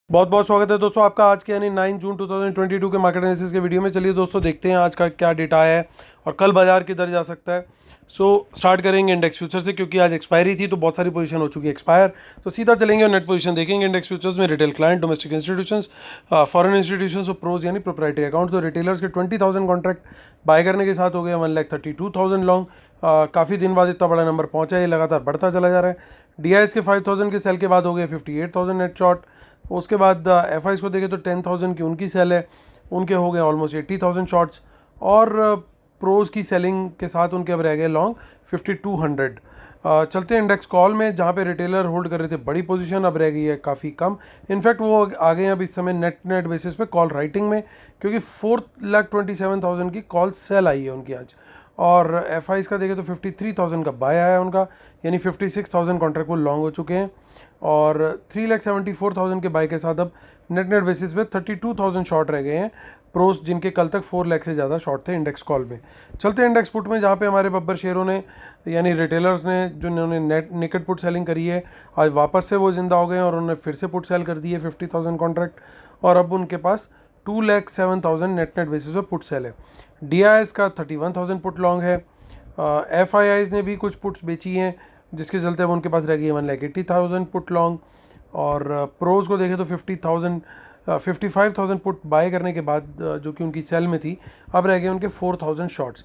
बहुत बहुत स्वागत है दोस्तों आपका आज के यानी 9 जून 2022 के मार्केट एनालिसिस के वीडियो में। चलिए दोस्तों देखते हैं आज का क्या डेटा है और कल बाजार किधर जा सकता है। स्टार्ट करेंगे इंडेक्स फ्यूचर से, क्योंकि आज एक्सपायरी थी तो बहुत सारी पोजीशन हो चुकी है एक्सपायर। तो सीधा चलेंगे और नेट पोजीशन देखेंगे इंडेक्स फ्यूचर्स में। Retail client, domestic institutions, foreign institutions और प्रोज यानी प्रोप्राइटरी अकाउंट। तो रिटेलर्स के 20,000 कॉन्ट्रैक्ट बाय करने के साथ हो गया 1,32,000 लॉन्ग। काफ़ी दिन बाद इतना बड़ा नंबर पहुंचा है, ये लगातार बढ़ता चला जा रहा है। डीआईएस के 5,000 के सेल के बाद हो गए 58,000 नेट शॉर्ट। उसके बाद एफ आईज को देखें तो 10,000 की उनकी सेल है, उनके हो गए ऑलमोस्ट 80,000 शॉर्ट्स। और प्रोज की सेलिंग के साथ उनके अब रह गए लॉन्ग 5,200। चलते हैं इंडेक्स कॉल में, जहाँ पे रिटेलर होल्ड कर रहे थे बड़ी पोजीशन, अब रह गई है काफ़ी कम। इनफैक्ट वो आ गए हैं अब इस समय नेट बेसिस पे कॉल राइटिंग में, क्योंकि 4,27,000 की कॉल सेल आई है उनकी आज। और एफ आईज का देखें तो 53,000 का बाय आया है उनका, यानी 56,000 कॉन्ट्रैक्ट वो लॉन्ग हो चुके हैं। और 3,74,000 के बाय के साथ अब नेट बेसिस पे 32,000 शॉर्ट रह गए हैं प्रोस, जिनके कल तक 4 लाख से ज़्यादा शॉर्ट थे इंडेक्स कॉल में। चलते हैं इंडेक्स पुट में, जहाँ पे हमारे बब्बर शेयरों ने यानी रिटेलर्स ने जो इन्होंने नेकेड पुट सेलिंग करी है, आज वापस से वो जिंदा हो गए हैं और उन्होंने फिर से पुट सेल कर दी है 50,000 कॉन्ट्रैक्ट। और अब उनके पास 2,07,000 नेट बेसिस पे पुट सेल है। डी का 31,000 पुट लॉन्ग है। एफ ने भी कुछ पुट्स बेची हैं, जिसके चलते अब उनके पास रह गई है 1,80,000 पुट लॉन्ग। और प्रोज को देखें तो 55,000 पुट बाय करने के बाद जो कि उनकी सेल में थी, अब रह गए उनके 4,000 शॉर्ट्स।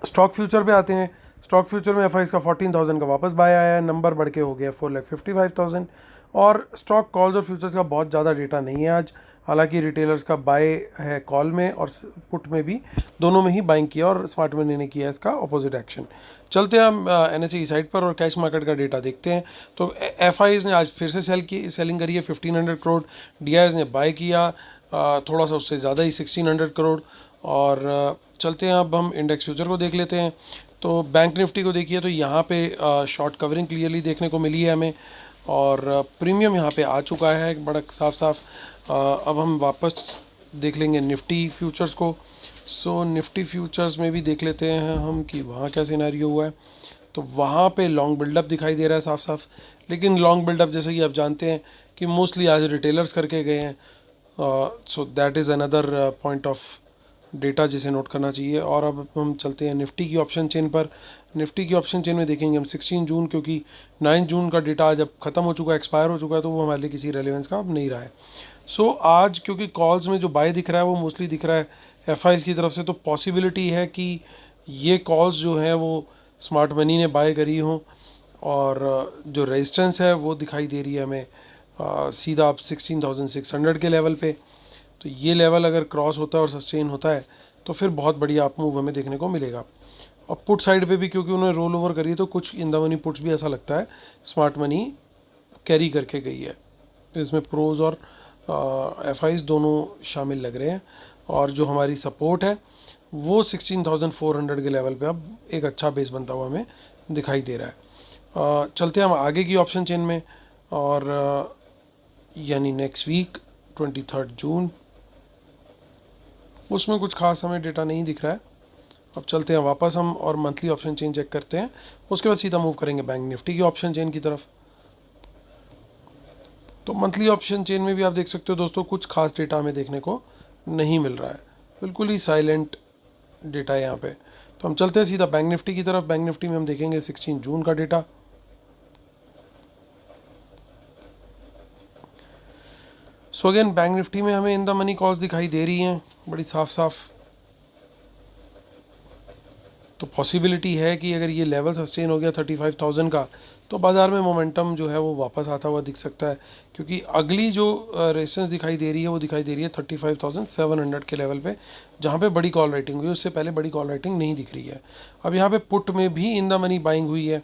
स्टॉक फ्यूचर पे आते हैं। स्टॉक फ्यूचर में एफ का 14,000 का वापस बाय आया है, नंबर बढ़ के हो गया 4,55,000। और स्टॉक कॉल्स और फ्यूचर्स का बहुत ज़्यादा डेटा नहीं है आज, हालांकि रिटेलर्स का बाय है कॉल में और पुट में भी, दोनों में ही बाइंग किया और स्मार्ट मनी ने किया इसका ऑपोजिट एक्शन। चलते हैं हम एनएसई की साइड पर और कैश मार्केट का डेटा देखते हैं। तो एफ ने आज फिर से सेलिंग करी है 1,500 करोड़। डी ने बाय किया थोड़ा सा उससे ज़्यादा ही 1,600 करोड़। और चलते हैं अब हम इंडेक्स फ्यूचर को देख लेते हैं। तो बैंक निफ्टी को देखिए तो यहाँ पे शॉर्ट कवरिंग क्लियरली देखने को मिली है हमें, और प्रीमियम यहाँ पे आ चुका है बड़ा साफ साफ। अब हम वापस देख लेंगे निफ्टी फ्यूचर्स को। सो निफ्टी फ्यूचर्स में भी देख लेते हैं हम कि वहाँ क्या सिनेरियो हुआ है। तो वहाँ पे लॉन्ग बिल्डअप दिखाई दे रहा है साफ साफ, लेकिन लॉन्ग बिल्डअप जैसे कि आप जानते हैं कि मोस्टली आज रिटेलर्स करके गए हैं। So that is another point of data जिसे नोट करना चाहिए। और अब हम चलते हैं निफ्टी की ऑप्शन चेन पर। निफ्टी की ऑप्शन चेन में देखेंगे हम 16 जून, क्योंकि 9 जून का डेटा आज अब ख़त्म हो चुका है, एक्सपायर हो चुका है, तो वो हमारे लिए किसी रेलेवेंस का अब नहीं रहा है। आज क्योंकि कॉल्स में जो बाय दिख रहा है वो मोस्टली दिख रहा है एफ की तरफ से, तो पॉसिबिलिटी है कि ये कॉल्स जो हैं वो स्मार्ट मनी ने बाय करी हों। और जो रेजिस्टेंस है वो दिखाई दे रही है हमें सीधा आप 16,600 के लेवल पे। तो ये लेवल अगर क्रॉस होता है और सस्टेन होता है तो फिर बहुत बढ़िया अप मूव हमें देखने को मिलेगा। और पुट साइड पे भी क्योंकि उन्होंने रोल ओवर करी है, तो कुछ इन द मनी पुट्स भी ऐसा लगता है स्मार्ट मनी कैरी करके गई है। इसमें प्रोज और एफ दोनों शामिल लग रहे हैं। और जो हमारी सपोर्ट है वो 16,400 के लेवल पे अब एक अच्छा बेस बनता हुआ हमें दिखाई दे रहा है। चलते हैं हम आगे की ऑप्शन चेन में। और यानी नेक्स्ट वीक 23 जून, उसमें कुछ खास हमें डेटा नहीं दिख रहा है। अब चलते हैं वापस हम और मंथली ऑप्शन चेन चेक करते हैं, उसके बाद सीधा मूव करेंगे बैंक निफ्टी की ऑप्शन चेन की तरफ। तो मंथली ऑप्शन चेन में भी आप देख सकते हो दोस्तों, कुछ खास डेटा हमें देखने को नहीं मिल रहा है, बिल्कुल ही साइलेंट डेटा है यहाँ पे। तो हम चलते हैं सीधा बैंक निफ्टी की तरफ। बैंक निफ्टी में हम देखेंगे 16 जून का data. So again bank Nifty में हमें इन द मनी कॉल्स दिखाई दे रही हैं बड़ी साफ साफ। तो पॉसिबिलिटी है कि अगर ये लेवल सस्टेन हो गया 35,000 का, तो बाज़ार में मोमेंटम जो है वो वापस आता हुआ दिख सकता है, क्योंकि अगली जो रेजिस्टेंस दिखाई दे रही है वो दिखाई दे रही है 35,700 के लेवल पे, जहाँ पे बड़ी कॉल राइटिंग हुई है। उससे पहले बड़ी कॉल राइटिंग नहीं दिख रही है। अब यहाँ पे पुट में भी इन द मनी बाइंग हुई है,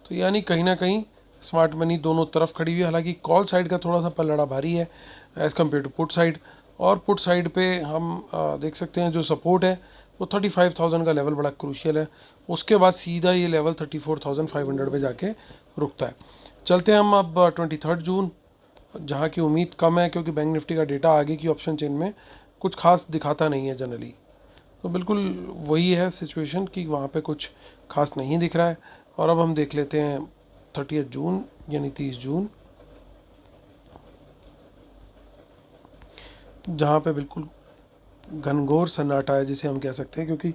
तो यानी कहीं ना कहीं स्मार्ट मनी दोनों तरफ खड़ी हुई है। हालांकि कॉल साइड का थोड़ा सा पलड़ा भारी है as compared to put side. और पुट साइड पे हम देख सकते हैं जो सपोर्ट है वो 35,000 का लेवल बड़ा क्रूशियल है। उसके बाद सीधा ये लेवल 34,500 पे जाके रुकता है। चलते हैं हम अब 23 जून, जहाँ की उम्मीद कम है, क्योंकि बैंक निफ्टी का डेटा आगे की ऑप्शन चेन में कुछ खास दिखाता नहीं है जनरली। तो बिल्कुल वही है सिचुएशन कि वहाँ पे कुछ खास नहीं दिख रहा है। और अब हम देख लेते हैं 30 जून यानी 30 जून। जहाँ पे बिल्कुल घनघोर सन्नाटा है जिसे हम कह सकते हैं, क्योंकि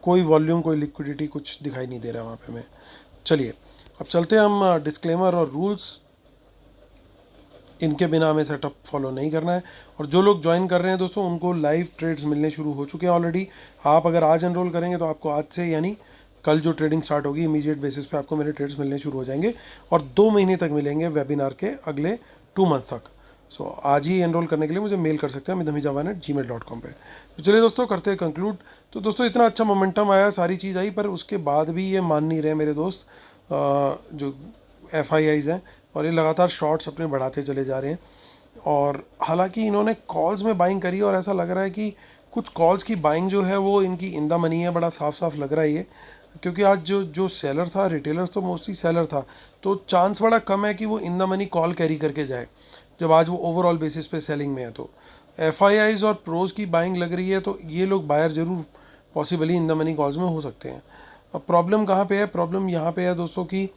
कोई वॉल्यूम, कोई लिक्विडिटी कुछ दिखाई नहीं दे रहा वहाँ पे हमें। चलिए अब चलते हैं हम डिस्क्लेमर और रूल्स, इनके बिना हमें सेटअप फॉलो नहीं करना है। और जो लोग ज्वाइन कर रहे हैं दोस्तों, उनको लाइव ट्रेड्स मिलने शुरू हो चुके हैं ऑलरेडी। आप अगर आज एनरोल करेंगे तो आपको आज से, यानी कल जो ट्रेडिंग स्टार्ट होगी, इमीडिएट बेसिस पे आपको मेरे ट्रेड्स मिलने शुरू हो जाएंगे और 2 महीने तक मिलेंगे वेबिनार के अगले 2 मंथ तक। सो आज ही एनरोल करने के लिए मुझे मेल कर सकते हैं midhamijawaan@gmail.com पे। तो चलिए दोस्तों करते हैं कंक्लूड। तो दोस्तों इतना अच्छा मोमेंटम आया, सारी चीज़ आई, पर उसके बाद भी ये मान नहीं रहे मेरे दोस्त जो FIIs हैं, और ये लगातार शॉर्ट्स अपने बढ़ाते चले जा रहे हैं। और हालांकि इन्होंने कॉल्स में बाइंग करी और ऐसा लग रहा है कि कुछ कॉल्स की बाइंग जो है वो इनकी इन द मनी है, बड़ा साफ साफ लग रहा है ये। क्योंकि आज जो सेलर था, रिटेलर्स तो मोस्टली सेलर था, तो चांस बड़ा कम है कि वो in the money call carry करके जाए जब आज वो ओवरऑल बेसिस पे सेलिंग में है। तो FIIs और प्रोज की बाइंग लग रही है, तो ये लोग बायर ज़रूर possibly in the money calls में हो सकते हैं। अब प्रॉब्लम कहाँ पे है? प्रॉब्लम यहाँ पे है दोस्तों कि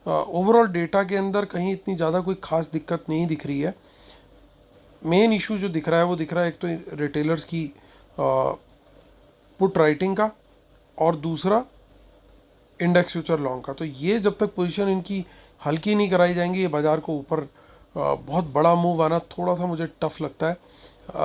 ओवरऑल डेटा के अंदर कहीं इतनी ज़्यादा कोई खास दिक्कत नहीं दिख रही है। मेन इशू जो दिख रहा है वो दिख रहा है एक तो रिटेलर्स की पुट राइटिंग का, और दूसरा इंडेक्स फ्यूचर लॉन्ग का। तो ये जब तक पोजीशन इनकी हल्की नहीं कराई जाएंगी, ये बाज़ार को ऊपर बहुत बड़ा मूव आना थोड़ा सा मुझे टफ लगता है।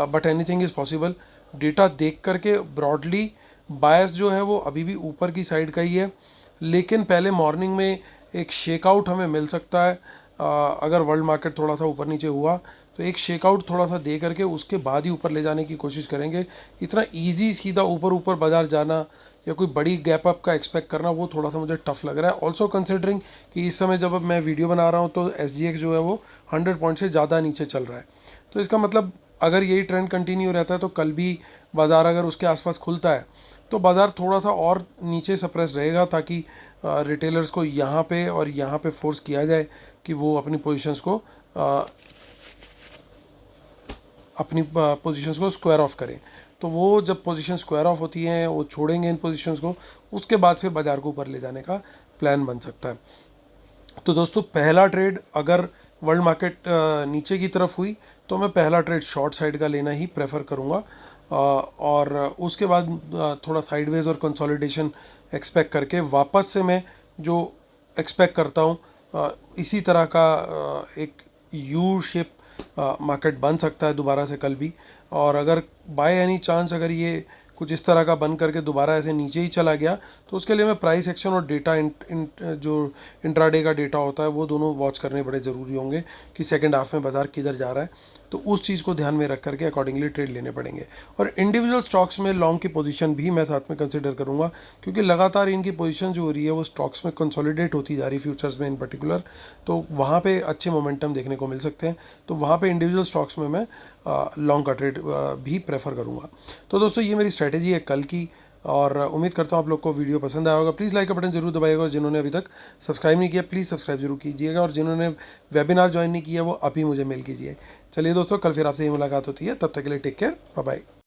But anything is possible. Data देख करके ब्रॉडली बायस जो है वो अभी भी ऊपर की साइड का ही है, लेकिन पहले मॉर्निंग में एक शेकआउट हमें मिल सकता है। अगर वर्ल्ड मार्केट थोड़ा सा ऊपर नीचे हुआ तो एक शेकआउट थोड़ा सा दे करके उसके बाद ही ऊपर ले जाने की कोशिश करेंगे। इतना इजी सीधा ऊपर ऊपर बाजार जाना या कोई बड़ी गैप अप का एक्सपेक्ट करना, वो थोड़ा सा मुझे टफ लग रहा है। ऑल्सो कंसिडरिंग कि इस समय जब अब मैं वीडियो बना रहा हूँ तो SGX जो है वो 100 पॉइंट से ज़्यादा नीचे चल रहा है। तो इसका मतलब अगर यही ट्रेंड कंटिन्यू रहता है तो कल भी बाज़ार अगर उसके आसपास खुलता है तो बाज़ार थोड़ा सा और नीचे सप्रेस रहेगा, ताकि रिटेलर्स को यहाँ पे और यहाँ पे फोर्स किया जाए कि वो अपनी पोजीशंस को स्क्वायर ऑफ करें। तो वो जब पोजीशन स्क्वायर ऑफ होती हैं, वो छोड़ेंगे इन पोजीशंस को, उसके बाद फिर बाज़ार को ऊपर ले जाने का प्लान बन सकता है। तो दोस्तों पहला ट्रेड अगर वर्ल्ड मार्केट नीचे की तरफ हुई तो मैं पहला ट्रेड शॉर्ट साइड का लेना ही प्रेफर करूँगा, और उसके बाद थोड़ा साइडवेज और कंसोलिडेशन एक्सपेक्ट करके वापस से मैं जो एक्सपेक्ट करता हूँ इसी तरह का एक यू शेप मार्केट बन सकता है दोबारा से कल भी। और अगर बाय एनी चांस अगर ये कुछ इस तरह का बन करके दोबारा ऐसे नीचे ही चला गया तो उसके लिए मैं प्राइस एक्शन और डेटा जो इंट्राडे का डेटा होता है वो दोनों वॉच करने बड़े ज़रूरी होंगे कि सेकंड हाफ में बाज़ार किधर जा रहा है। तो उस चीज़ को ध्यान में रख करके अकॉर्डिंगली ट्रेड लेने पड़ेंगे। और इंडिविजुअल स्टॉक्स में लॉन्ग की पोजीशन भी मैं साथ में कंसिडर करूंगा, क्योंकि लगातार इनकी पोजीशन जो हो रही है वो स्टॉक्स में कंसोलिडेट होती जा रही है, फ्यूचर्स में इन पर्टिकुलर। तो वहाँ पे अच्छे मोमेंटम देखने को मिल सकते हैं। तो वहाँ पे इंडिविजुअल स्टॉक्स में मैं लॉन्ग का ट्रेड भी प्रेफर करूँगा। तो दोस्तों ये मेरी स्ट्रैटेजी है कल की, और उम्मीद करता हूँ आप लोग को वीडियो पसंद आया होगा। प्लीज़ लाइक का बटन जरूर दबाइएगा, और जिन्होंने अभी तक सब्सक्राइब नहीं किया प्लीज़ सब्सक्राइब जरूर कीजिएगा, और जिन्होंने वेबिनार ज्वाइन नहीं किया वो अभी मुझे मेल कीजिए। चलिए दोस्तों कल फिर आपसे ये मुलाकात होती है, तब तक के लिए टेक केयर, बाय बाय।